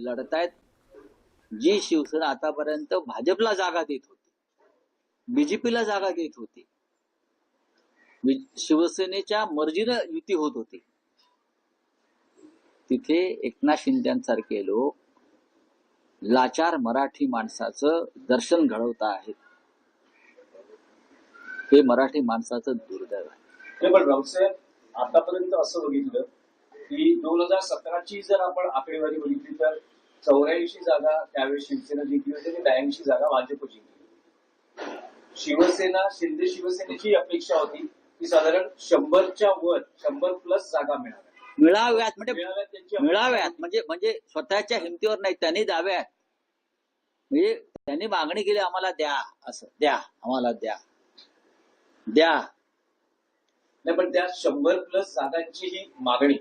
लढतायत. जी शिवसेना आतापर्यंत भाजपला जागा देत होती, बीजेपीला जागा देत होती, शिवसेनेच्या मर्जीनं युती होत होती, तिथे एकनाथ शिंदेसारखे लोक लाचार मराठी माणसाचं दर्शन घडवत आहेत. हे मराठी माणसाचं दुर्दैव आहे. पण राऊतसाहेब, आतापर्यंत असं बघितलं की 2017ची जर आपण आकडेवारी बघितली तर 84 जागा त्यावेळेस शिवसेना जिंकली होती आणि 82 जागा भाजप जिंकली. शिवसेना शिंदे शिवसेनेची अपेक्षा होती की साधारण 100च्या वर 100+ जागा मिळाव्यात म्हणजे स्वतःच्या हिमतीवर नाही, त्यांनी द्याव्यात. म्हणजे त्यांनी मागणी केली, आम्हाला द्या, असं द्या, आम्हाला द्या द्या. नाही, पण त्या 100+ जागांची ही मागणी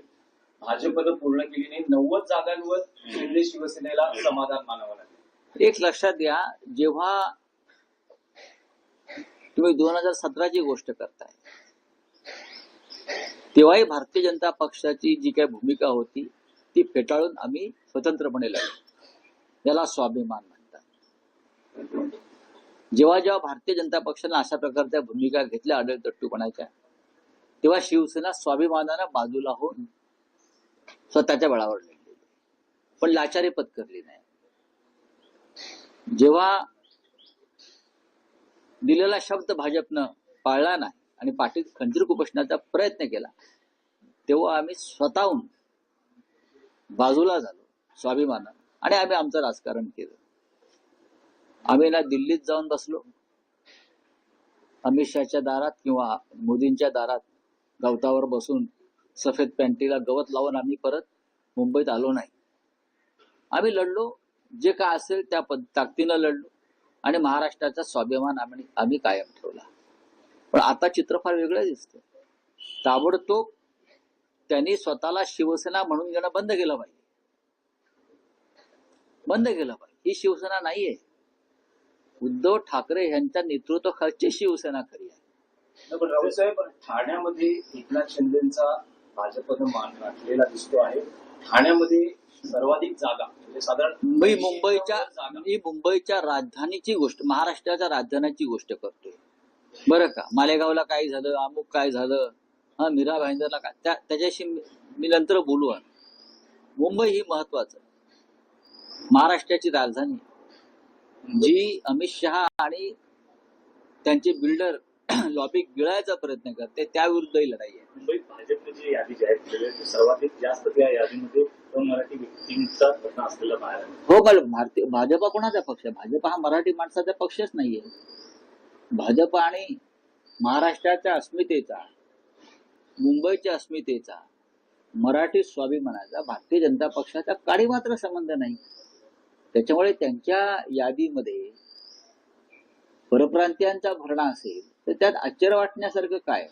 भाजपनं पूर्ण केली नाही. 90 जागांवर शिंदे शिवसेनेला समाधान मानावं लागलं. एक लक्षात घ्या, जेव्हा तुम्ही 2017ची गोष्ट करताय तेव्हाही भारतीय जनता पक्षाची जी काही भूमिका होती ती फेटाळून आम्ही स्वतंत्रपणे लढलो. याला स्वाभिमान म्हणतात. जेव्हा जेव्हा भारतीय जनता पक्षाने अशा प्रकारच्या भूमिका घेतल्या आढळतट्टूपणाच्या, तेव्हा शिवसेना स्वाभिमानानं बाजूला होऊन स्वतःच्या बळावर लढली, पण लाचारी पत्करली नाही. जेव्हा दिलेला शब्द भाजपनं पाळला नाही आणि पाठीत खंजीर खुपसण्याचा प्रयत्न केला, तेव्हा आम्ही स्वतःहून बाजूला झालो स्वाभिमानानं आणि आम्ही आमचं राजकारण केलं. आम्ही ना दिल्लीत जाऊन बसलो, अमित शहाच्या दारात किंवा मोदींच्या दारात गवतावर बसून सफेद पॅन्टीला गवत लावून आम्ही परत मुंबईत आलो नाही. आम्ही लढलो, जे काय असेल त्या ताकदीनं लढलो आणि महाराष्ट्राचा स्वाभिमान आम्ही कायम ठेवला. पण आता चित्र फार वेगळं दिसतं. ताबडतोब त्यांनी स्वतःला शिवसेना म्हणून घेणं बंद केलं पाहिजे. ही शिवसेना नाहीये. उद्धव ठाकरे यांच्या नेतृत्वाखालची शिवसेना खरी आहे. पण राऊतसाहेब, ठाण्यामध्ये एकनाथ शिंदेचा भाजपनं मान राखलेला दिसतो आहे. ठाण्यामध्ये सर्वाधिक जागा म्हणजे साधारण मी मुंबईच्या राजधानीची गोष्ट, महाराष्ट्राच्या राजधानीची गोष्ट करतोय बरं का. मालेगावला काय झालं, अमुक काय झालं, मीरा भाईंदरला काय, त्याच्याशी मी नंतर बोलू. मुंबई ही महत्वाचं, महाराष्ट्राची राजधानी जी अमित शहा आणि त्यांचे बिल्डर लॉबी गिळायचा प्रयत्न करते, त्याविरुद्धही लढाई आहे. मुंबईत भाजपने जी यादी जाहीर केली आहे सर्वाधिक जास्त त्या यादीमध्ये मराठी व्यक्तींचा घटना असलेला बाहेर. हो, पण भाजपा कोणाचा पक्ष आहे? भाजपा हा मराठी माणसाचा पक्षच नाहीये. भाजप आणि महाराष्ट्राच्या अस्मितेचा, मुंबईच्या अस्मितेचा, मराठी स्वाभिमानाचा भारतीय जनता पक्षाचा काही मात्र संबंध नाही. त्याच्यामुळे त्यांच्या यादीमध्ये परप्रांतीयांचा भरणा असेल तर त्यात आश्चर्य वाटण्यासारखं काय?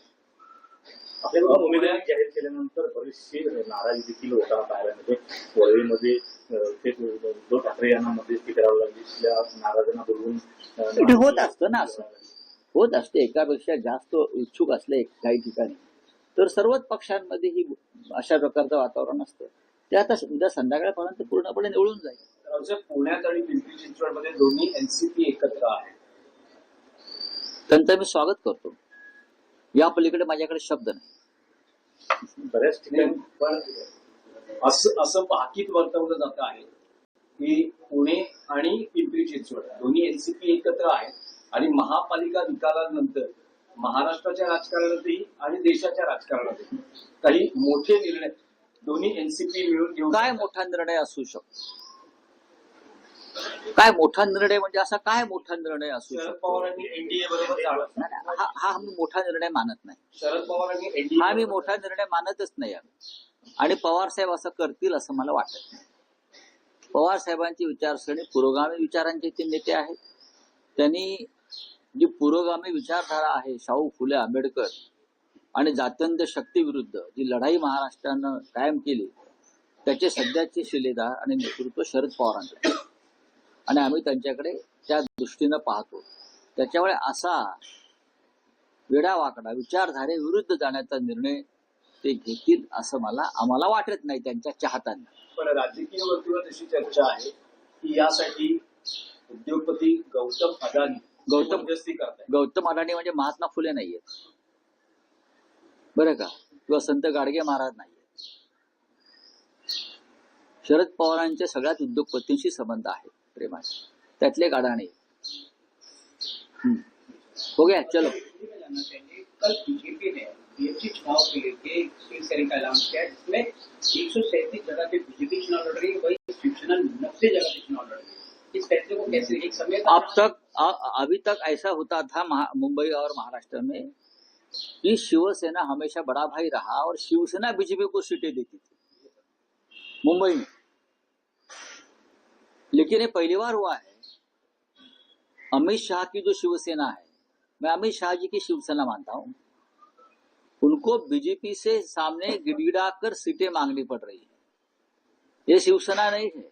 उमेदवारी जाहीर केल्यानंतर बरीचशी नाराजी देखील होता बाहेर. वरळीमध्ये उद्धव ठाकरे यांना मध्यस्थी करावं लागली. नाराजांना बोलवून होत असतं ना, असं होत असते. एकापेक्षा जास्त इच्छुक असले काही ठिकाणी तर सर्वच पक्षांमध्ये ही अशा प्रकारचं वातावरण असतं. ते आता उद्या संध्याकाळपर्यंत पूर्णपणे निवळून जाईल. पुण्यात आणि पिंपरी चिंचवडमध्ये दोन्ही एनसीपी एकत्र आहे. त्यांचं मी स्वागत करतो. या पलीकडे माझ्याकडे शब्द नाही. बऱ्याच ठिकाणी पण असं भाकीत वर्तवलं जात आहे की पुणे आणि पिंपरी चिंचवड दोन्ही एनसीपी एकत्र आहेत आणि महापालिका निकालानंतर महाराष्ट्राच्या राजकारणातही आणि देशाच्या राजकारणातही काही मोठे निर्णय दोन्ही एनसीपी मिळून घेऊन. काय मोठा निर्णय असू शकतो? काय मोठा निर्णय म्हणजे असा काय मोठा निर्णय असू शकतो? शरद पवारांनी एनडीए बरोबर हा मोठा निर्णय मानत नाही. शरद पवारांनी एनडीए हा मी मोठा निर्णय मानतच नाही. आणि पवार साहेब असं करतील असं मला वाटत नाही. पवार साहेबांची विचारसरणी पुरोगामी विचारांचे ते नेते आहेत. त्यांनी जी पुरोगामी विचारधारा आहे, शाहू फुले आंबेडकर आणि जात्यंत शक्ती विरुद्ध जी लढाई महाराष्ट्रानं कायम केली, त्याचे सध्याचे शिलेदार आणि नेतृत्व शरद पवारांचे आणि आम्ही त्यांच्याकडे त्या दृष्टीनं पाहतो. त्याच्यामुळे असा वेडावाकडा विचारधारेविरुद्ध जाण्याचा निर्णय ते घेतील असं आम्हाला वाटत नाही त्यांच्या चाहत्यांना. पण राजकीय वर्तुळात अशी चर्चा आहे की यासाठी उद्योगपती गौतम अदानी मध्यस्थी करतायत. गौतम अडाणी म्हणजे महात्मा फुले नाहीये, बरं का, किंवा संत गाडगे महाराज नाहीये. शरद पवारांच्या सगळ्याच उद्योगपतींशी संबंध आहे प्रेमाचे, त्यातले एक अडाणी. हो गया, चलो. कल बीजेपी ने बीएमसी चुनाव के लिए शिवसेना का ऐलान किया है, जिसमें 137 जगह पे बीजेपी चुनाव लड़ रही है, वही शिवसेना 90 जगह पे चुनाव लड़ रही है. इस फैसले को कैसे एक समय अभी तक ऐसा होता था मुंबई और महाराष्ट्र में कि शिवसेना हमेशा बड़ा भाई रहा और शिवसेना बीजेपी को सीटें देती थी मुंबई में. लेकिन ये पहली बार हुआ है. अमित शाह की जो शिवसेना है, मैं अमित शाह जी की शिवसेना मानता हूं, उनको बीजेपी से सामने गिड़गिड़ा कर सीटें मांगनी पड़ रही है. ये शिवसेना नहीं है.